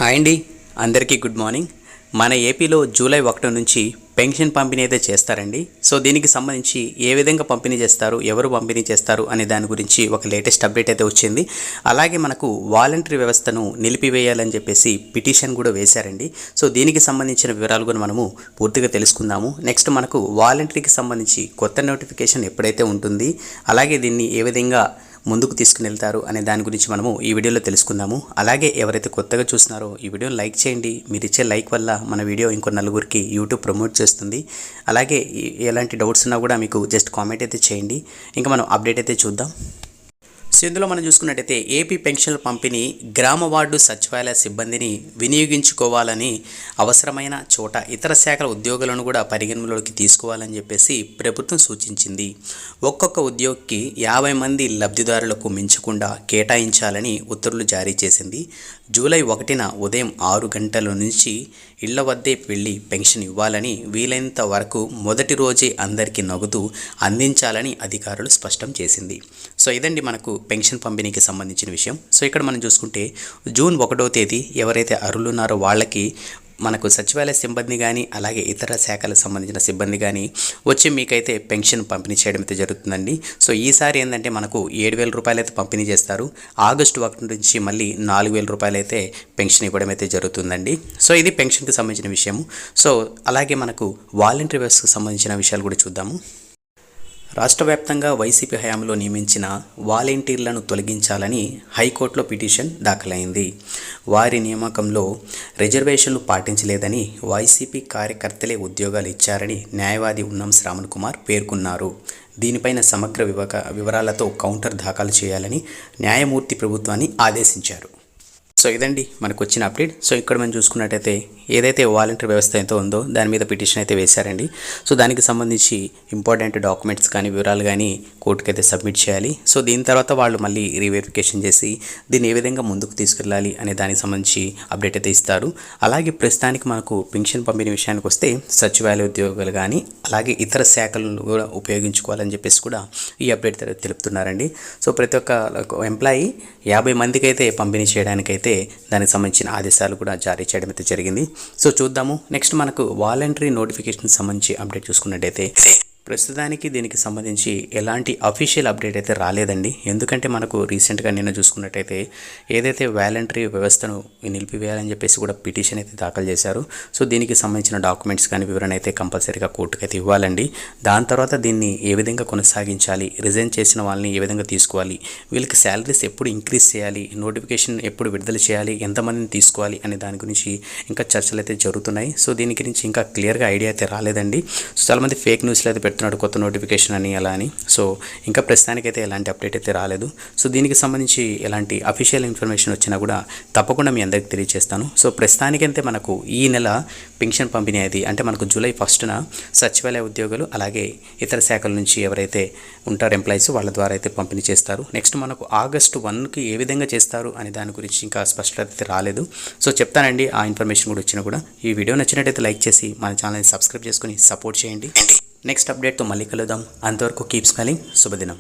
Hi అండి, అందరికీ good morning. మన ఏపీలో జూలై 1 నుంచి పెన్షన్ పంపిణీ అయితే చేస్తారండి. సో దీనికి సంబంధించి ఏ విధంగా పంపిణీ చేస్తారు, ఎవరు పంపిణీ చేస్తారు అనే దాని గురించి ఒక లేటెస్ట్ అప్డేట్ అయితే వచ్చింది. అలాగే మనకు వాలంటరీ వ్యవస్థను నిలిపివేయాలని చెప్పేసి పిటిషన్ కూడా వేశారండి. సో దీనికి సంబంధించిన వివరాలు కూడా మనము పూర్తిగా తెలుసుకుందాము. నెక్స్ట్ మనకు వాలంటరీకి సంబంధించి కొత్త నోటిఫికేషన్ ఎప్పుడైతే ఉంటుంది, అలాగే దీన్ని ఏ విధంగా ముందుకు తీసుకుని వెళ్తారు అనే దాని గురించి మనము ఈ వీడియోలో తెలుసుకుందాము. అలాగే ఎవరైతే కొత్తగా చూస్తున్నారో ఈ వీడియోని లైక్ చేయండి. మీరు ఇచ్చే లైక్ వల్ల మన వీడియో ఇంకో నలుగురికి యూట్యూబ్ ప్రమోట్ చేస్తుంది. అలాగే ఎలాంటి డౌట్స్ ఉన్నా కూడా మీకు జస్ట్ కామెంట్ అయితే చేయండి. ఇంకా మనం అప్డేట్ అయితే చూద్దాం. సో ఇందులో మనం చూసుకున్నట్టయితే ఏపీ పెన్షన్ల పంపిణీ గ్రామ వార్డు సచివాలయ సిబ్బందిని వినియోగించుకోవాలని, అవసరమైన చోట ఇతర శాఖల ఉద్యోగులను కూడా పరిగణలోకి తీసుకోవాలని చెప్పేసి ప్రభుత్వం సూచించింది. ఒక్కొక్క ఉద్యోగికి 50 మంది లబ్ధిదారులకు మించకుండా కేటాయించాలని ఉత్తర్వులు జారీ చేసింది. జూలై 1న ఉదయం 6 గంటల నుంచి ఇళ్ల వద్దే వెళ్లి పెన్షన్ ఇవ్వాలని, వీలైనంత వరకు మొదటి రోజే అందరికీ నగదు అందించాలని అధికారులు స్పష్టం చేసింది. సో ఇదండి మనకు పెన్షన్ పంపిణీకి సంబంధించిన విషయం. సో ఇక్కడ మనం చూసుకుంటే జూన్ 1వ తేదీ ఎవరైతే అర్హులు ఉన్నారో వాళ్ళకి మనకు సచివాలయ సిబ్బంది కానీ అలాగే ఇతర శాఖలకు సంబంధించిన సిబ్బంది కానీ వచ్చి మీకైతే పెన్షన్ పంపిణీ చేయడం అయితే జరుగుతుందండి. సో ఈసారి ఏంటంటే మనకు 7,000 రూపాయలు అయితే పంపిణీ చేస్తారు. ఆగస్టు 1 నుంచి మళ్ళీ 4,000 రూపాయలు అయితే పెన్షన్ ఇవ్వడం అయితే జరుగుతుందండి. సో ఇది పెన్షన్కి సంబంధించిన విషయము. సో అలాగే మనకు వాలంటరీ వ్యవస్థకు సంబంధించిన విషయాలు కూడా చూద్దాము. రాష్ట్ర వ్యాప్తంగా వైసీపీ హయాంలో నియమించిన వాలంటీర్లను తొలగించాలని హైకోర్టులో పిటిషన్ దాఖలైంది. వారి నియామకంలో రిజర్వేషన్లు పాటించలేదని వైసీపీ కార్యకర్తలే ఉద్యోగాలు ఇచ్చారని న్యాయవాది ఉన్నం శ్రావణ్ కుమార్ పేర్కొన్నారు. దీనిపైన సమగ్ర వివరాలతో కౌంటర్ దాఖలు చేయాలని న్యాయమూర్తి ప్రభుత్వాన్ని ఆదేశించారు. సో ఇదండి మనకు వచ్చిన అప్డేట్. సో ఇక్కడ మనం చూసుకున్నట్టయితే ఏదైతే వాలంటరీ వ్యవస్థ ఎంతో ఉందో దాని మీద పిటిషన్ అయితే వేశారండి. సో దానికి సంబంధించి ఇంపార్టెంట్ డాక్యుమెంట్స్ కానీ వివరాలు కానీ కోర్టుకి అయితే సబ్మిట్ చేయాలి. సో దీని తర్వాత వాళ్ళు మళ్ళీ రీవెరిఫికేషన్ చేసి దీన్ని ఏ విధంగా ముందుకు తీసుకెళ్ళాలి అనే దానికి సంబంధించి అప్డేట్ అయితే ఇస్తారు. అలాగే ప్రస్తుతానికి మనకు పెన్షన్ పంపిణీ విషయానికి వస్తే సచివాలయ ఉద్యోగులు కానీ అలాగే ఇతర శాఖలను కూడా ఉపయోగించుకోవాలని చెప్పేసి కూడా ఈ అప్డేట్ తెలుపుతున్నారండి. సో ప్రతి ఒక్క ఎంప్లాయీ 50 మందికి అయితే పంపిణీ చేయడానికైతే దానికి సంబంధించిన ఆదేశాలు కూడా జారీ చేయడం అయితే జరిగింది. సో చూద్దాము. నెక్స్ట్ మనకు వాలంటరీ నోటిఫికేషన్ సంబంధించి అప్డేట్ చూసుకున్నట్టయితే ప్రస్తుతానికి దీనికి సంబంధించి ఎలాంటి అఫీషియల్ అప్డేట్ అయితే రాలేదండి. ఎందుకంటే మనకు రీసెంట్గా నిన్న చూసుకున్నట్టయితే ఏదైతే వాలంటరీ వ్యవస్థను నిలిపివేయాలని చెప్పేసి కూడా పిటిషన్ అయితే దాఖలు చేశారు. సో దీనికి సంబంధించిన డాక్యుమెంట్స్ కానీ వివరణ అయితే కంపల్సరీగా కోర్టుకు అయితే ఇవ్వాలండి. దాని తర్వాత దీన్ని ఏ విధంగా కొనసాగించాలి, రిజైన్ చేసిన వాళ్ళని ఏ విధంగా తీసుకోవాలి, వీళ్ళకి శాలరీస్ ఎప్పుడు ఇంక్రీజ్ చేయాలి, నోటిఫికేషన్ ఎప్పుడు విడుదల చేయాలి, ఎంతమందిని తీసుకోవాలి అనే దాని గురించి ఇంకా చర్చలు అయితే జరుగుతున్నాయి. సో దీని గురించి ఇంకా క్లియర్గా ఐడియా అయితే రాలేదండి. సో చాలామంది ఫేక్ న్యూస్లో అయితే కొత్త నోటిఫికేషన్ అని అలా అని. సో ఇంకా ప్రస్తుతానికైతే ఎలాంటి అప్డేట్ అయితే రాలేదు. సో దీనికి సంబంధించి ఎలాంటి అఫీషియల్ ఇన్ఫర్మేషన్ వచ్చినా కూడా తప్పకుండా మీ అందరికీ తెలియజేస్తాను. సో ప్రస్తుతానికైతే మనకు ఈ నెల పెన్షన్ పంపిణీ అది అంటే మనకు జూలై 1న సచివాలయ ఉద్యోగులు అలాగే ఇతర శాఖల నుంచి ఎవరైతే ఉంటారో ఎంప్లాయీస్ వాళ్ళ ద్వారా అయితే పంపిణీ చేస్తారు. నెక్స్ట్ మనకు ఆగస్టు 1కి ఏ విధంగా చేస్తారు అనే దాని గురించి ఇంకా స్పష్టత అయితే రాలేదు. సో చెప్తానండి ఆ ఇన్ఫర్మేషన్ కూడా వచ్చినా కూడా. ఈ వీడియో నచ్చినట్టయితే లైక్ చేసి మన ఛానల్ని సబ్స్క్రైబ్ చేసుకొని సపోర్ట్ చేయండి. నెక్స్ట్ అప్డేట్తో మళ్ళీ కలుద్దాం. అంతవరకు కీప్ స్మైలింగ్. శుభదినం.